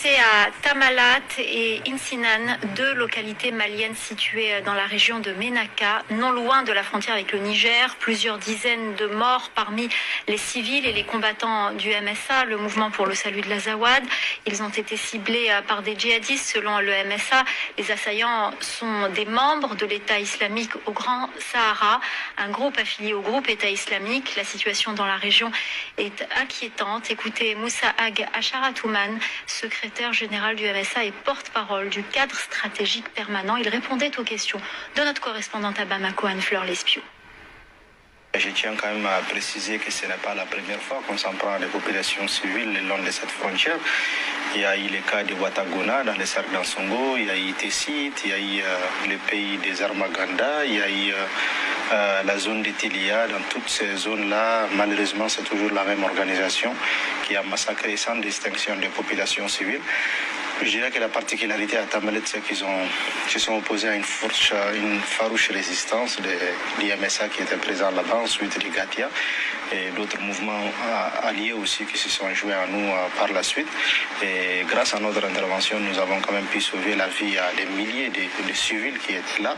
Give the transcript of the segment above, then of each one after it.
passé à Tamalat et Insinan, deux localités maliennes situées dans la région de Ménaka, non loin de la frontière avec le Niger. Plusieurs dizaines de morts parmi les civils et les combattants du MSA, le mouvement pour le salut de l'Azawad. Ils ont été ciblés par des djihadistes selon le MSA. Les assaillants sont des membres de l'État islamique au Grand Sahara, un groupe affilié au groupe État islamique. La situation dans la région est inquiétante. Écoutez Moussa Ag Acharatouman, secrétaire général du MSA et porte-parole du cadre stratégique permanent. Il répondait aux questions de notre correspondante à Bamako, Anne-Fleur Lespiou. Je tiens quand même à préciser que ce n'est pas la première fois qu'on s'en prend à des populations civiles le long de cette frontière. Il y a eu le cas de Watagona dans les cercles d'Ansongo, il y a eu Tessit, il y a eu le pays des Armaganda, il y a eu la zone de Tilia. Dans toutes ces zones-là, malheureusement, c'est toujours la même organisation qui a massacré sans distinction des populations civiles. Je dirais que la particularité à Tamalet, c'est qu'ils se sont opposés à une farouche résistance du MSA qui était présent là-bas, ensuite du Gatia et d'autres mouvements alliés aussi qui se sont joints à nous par la suite. Et grâce à notre intervention, nous avons quand même pu sauver la vie à des milliers de civils qui étaient là.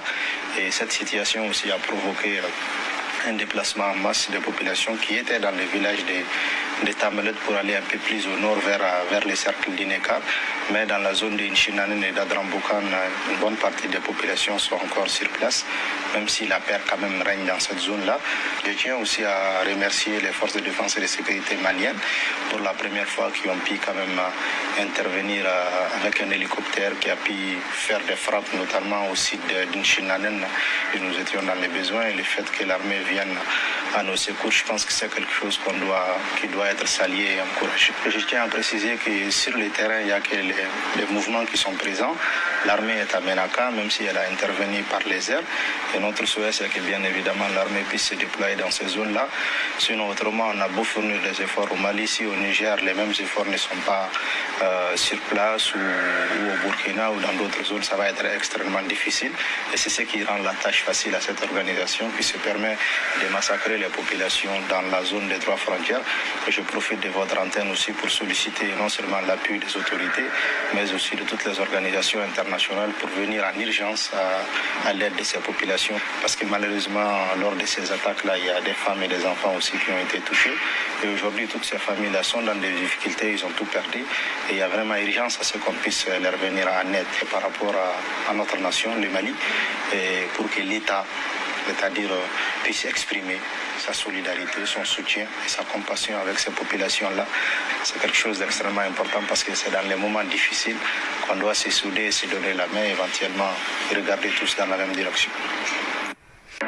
Et cette situation aussi a provoqué un déplacement en masse des populations qui étaient dans les villages de Tamalet pour aller un peu plus au nord vers les cercles d'Ineka. Mais dans la zone de Inchinanen et d'Adrambukan, une bonne partie des populations sont encore sur place, même si la paix quand même règne dans cette zone-là. Je tiens aussi à remercier les forces de défense et de sécurité maliennes pour la première fois qui ont pu quand même intervenir avec un hélicoptère qui a pu faire des frappes, notamment au site d'Inchinanen. Et nous étions dans les besoins et le fait que l'armée vienne à nos secours, je pense que c'est quelque chose qui doit être salué et encouragé. Je tiens à préciser que sur le terrain, il n'y a que les mouvements qui sont présents. L'armée est à Ménaka, même si elle a intervenu par les airs. Et notre souhait, c'est que bien évidemment l'armée puisse se déployer dans ces zones-là. Sinon, autrement, on a beau fournir des efforts au Mali, ici au Niger, les mêmes efforts ne sont pas sur place ou au Burkina ou dans d'autres zones, ça va être extrêmement difficile. Et c'est ce qui rend la tâche facile à cette organisation qui se permet de massacrer les populations dans la zone des 3 frontières. Et je profite de votre antenne aussi pour solliciter non seulement l'appui des autorités, mais aussi de toutes les organisations internationales pour venir en urgence à l'aide de ces populations. Parce que malheureusement, lors de ces attaques-là, il y a des femmes et des enfants aussi qui ont été touchés. Et aujourd'hui, toutes ces familles-là sont dans des difficultés, ils ont tout perdu. Et il y a vraiment urgence à ce qu'on puisse leur venir en aide par rapport à notre nation, le Mali, et pour que l'État, c'est-à-dire puisse exprimer sa solidarité, son soutien et sa compassion avec ces populations-là. C'est quelque chose d'extrêmement important parce que c'est dans les moments difficiles qu'on doit se souder et se donner la main, éventuellement regarder tous dans la même direction.